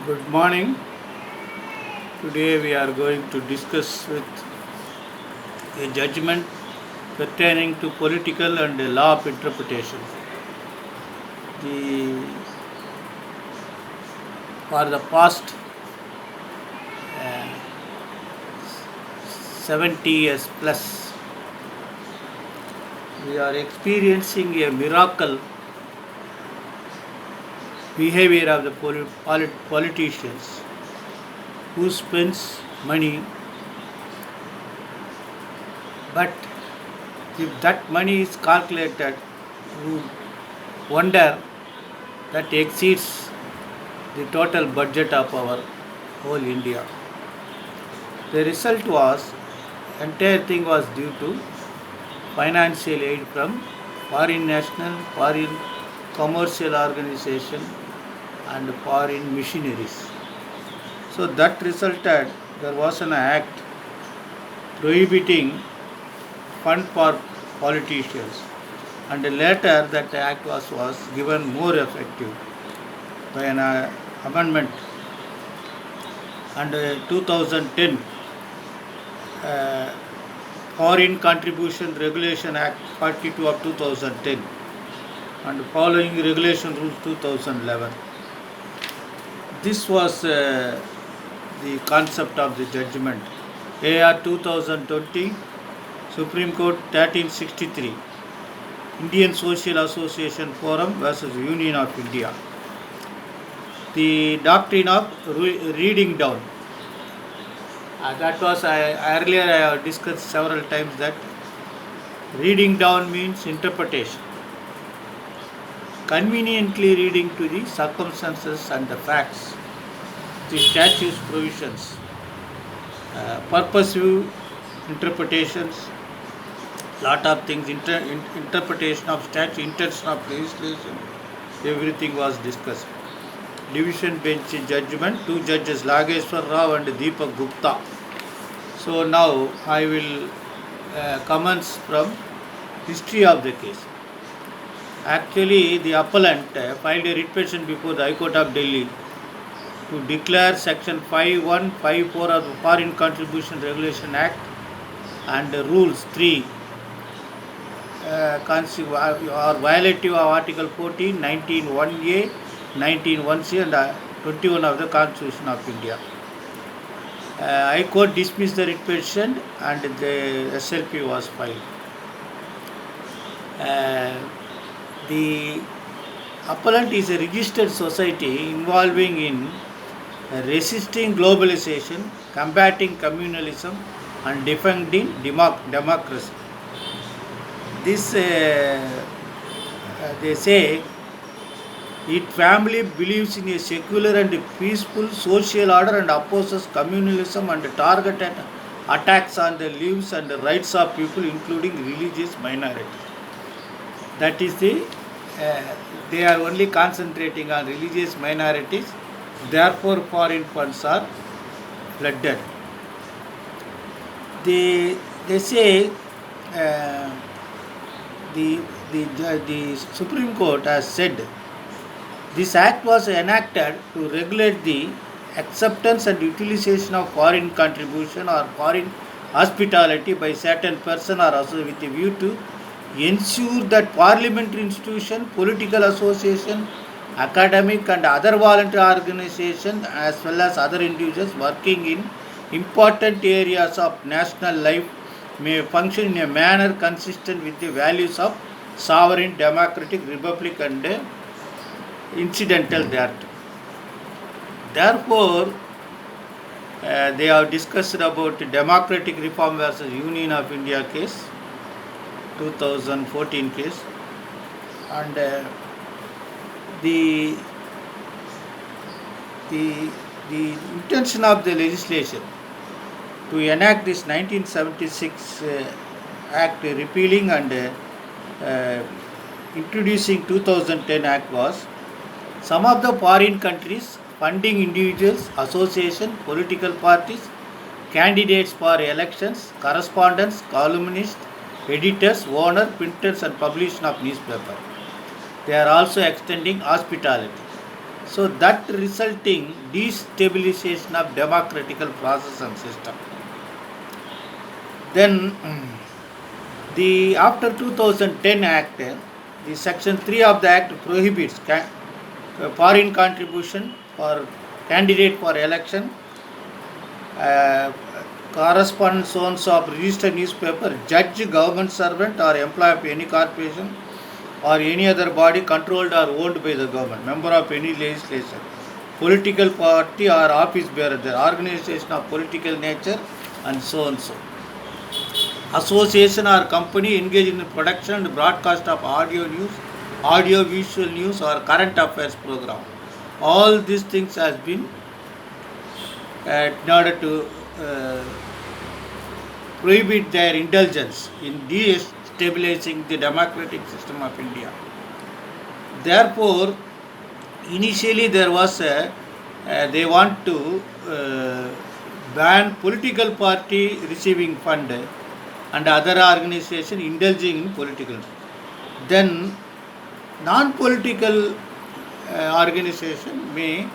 Good morning. Today we are going to discuss with a judgment pertaining to political and law of interpretation. The for the past uh, 70 years plus, we are experiencing a miracle behavior of the politicians who spends money, but if that money is calculated, you wonder that exceeds the total budget of our whole India. The result was entire thing was due to financial aid from foreign commercial organization and foreign missionaries. So that resulted there was an act prohibiting fund for politicians, and later that act was given more effective by an amendment, and 2010 uh, Foreign Contribution Regulation Act 42 of 2010 and following Regulation Rules 2011. This was the concept of the judgment. AR 2020, Supreme Court 1363, Indian Social Association Forum versus Union of India. The doctrine of reading down. That was earlier I have discussed several times that reading down means interpretation. Conveniently reading to the circumstances and the facts, the statute's provisions, purposive interpretations, lot of things, interpretation of statute, intention of legislation, everything was discussed. Division bench judgment, two judges, Lageshwar Rao and Deepak Gupta. So now I will comments from history of the case. Actually, the appellant filed a writ petition before the High Court of Delhi to declare Section 5154 of the Foreign Contribution Regulation Act and Rules 3 are violative of Article 14, 19(1)(a), 19(1)(c) and 21 of the Constitution of India. High Court dismissed the writ petition and the SLP was filed. The appellant is a registered society involving in resisting globalization, combating communalism and defending democracy. This they say its family believes in a secular and peaceful social order and opposes communalism and targeted attacks on the lives and the rights of people, including religious minorities. That is they are only concentrating on religious minorities, therefore foreign funds are flooded. They say the Supreme Court has said this act was enacted to regulate the acceptance and utilization of foreign contribution or foreign hospitality by certain person or also with a view to ensure that parliamentary institution, political association, academic and other voluntary organizations as well as other individuals working in important areas of national life may function in a manner consistent with the values of sovereign democratic republic and incidental thereto. Therefore, they have discussed about democratic reform versus Union of India case, 2014 case, and the intention of the legislation to enact this 1976 act repealing and introducing 2010 act was some of the foreign countries funding individuals, associations, political parties, candidates for elections, correspondents, columnists, editors, owners, printers and publishers of newspaper. They are also extending hospitality. So that resulting destabilization of democratical process and system. Then the after 2010 Act, the Section 3 of the Act prohibits foreign contribution for candidate for election, uh, correspondence owns of registered newspaper, judge, government servant or employee of any corporation or any other body controlled or owned by the government, member of any legislation, political party or office bearer, the organization of political nature, and so and so. Association or company engaged in the production and broadcast of audio news, audio visual news or current affairs program. All these things has been in order to prohibit their indulgence in destabilizing the democratic system of India. Therefore, initially there was they want to ban political party receiving fund and other organization indulging in political. Then non-political organization may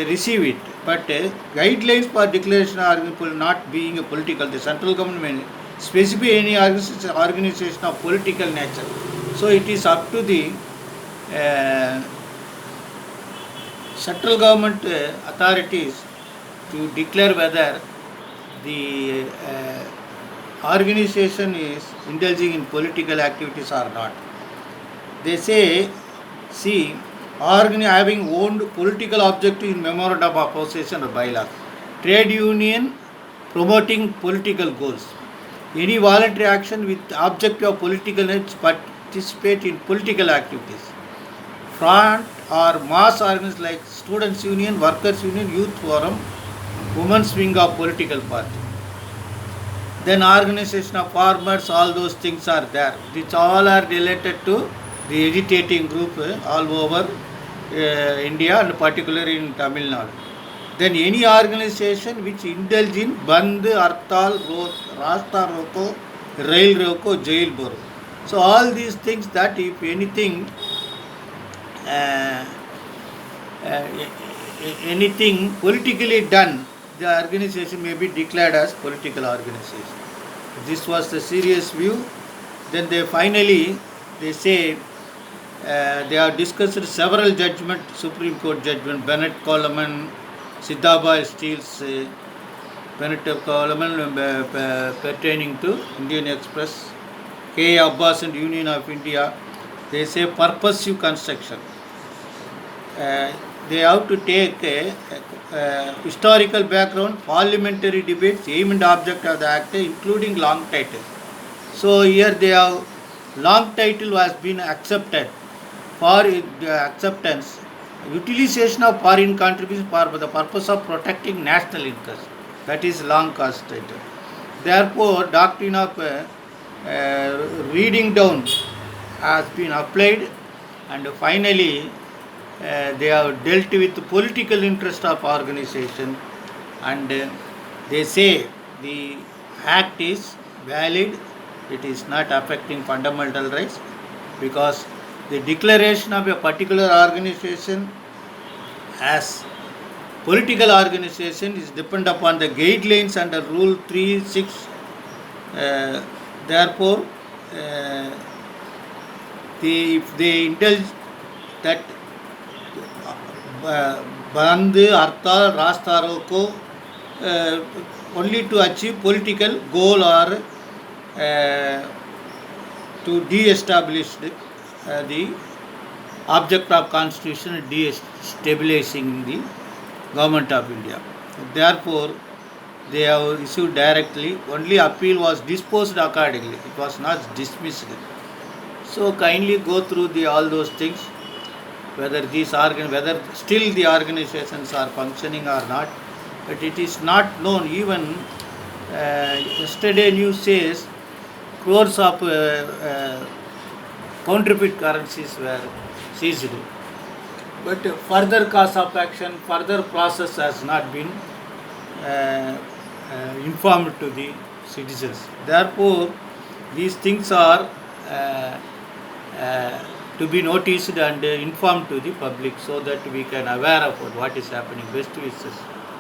receive it, but guidelines for declaration of not being a political, the central government may specify any organization of political nature. So it is up to the central government authorities to declare whether the organization is indulging in political activities or not. They say, see, having owned political objective in memorandum of association or bylaws, trade union promoting political goals, any voluntary action with objective of political aims participate in political activities, front or mass organizations like students union, workers union, youth forum, women's wing of political party. Then organization of farmers, all those things are there. These all are related to the agitating group all over India and particularly in Tamil Nadu. Then any organization which indulge in Bandh, Hartal, Rasta Roko, Rail Roko, Jail Boro. So all these things that if anything anything politically done, the organization may be declared as political organization. This was the serious view. Then they finally they say they have discussed several judgment, Supreme Court judgment, Bennett Coleman, Siddhaba Steele's Bennett Coleman pertaining to Indian Express, K. Abbas and Union of India. They say purposive construction. They have to take a historical background, parliamentary debates, aim and object of the act, including long title. So here they have long title has been accepted for acceptance, utilization of foreign contributions for the purpose of protecting national interest. That is long cast title. Therefore, doctrine of reading down has been applied, and finally they have dealt with the political interest of organization, and they say the act is valid, it is not affecting fundamental rights, because the declaration of a particular organization as political organization is depend upon the guidelines under Rule 3.6. Therefore, if they indulge that Bandh, Hartal, Rasta Roko only to achieve political goal or to de-establish the object of constitution and de-stabilizing the government of India. Therefore, they have issued directly, only appeal was disposed accordingly, it was not dismissed. So kindly go through all those things, whether whether still the organizations are functioning or not. But it is not known. Even yesterday news says crores of counterfeit currencies were seized. But further cause of action, further process has not been informed to the citizens. Therefore, these things are to be noticed and informed to the public so that we can aware about what is happening. Best wishes.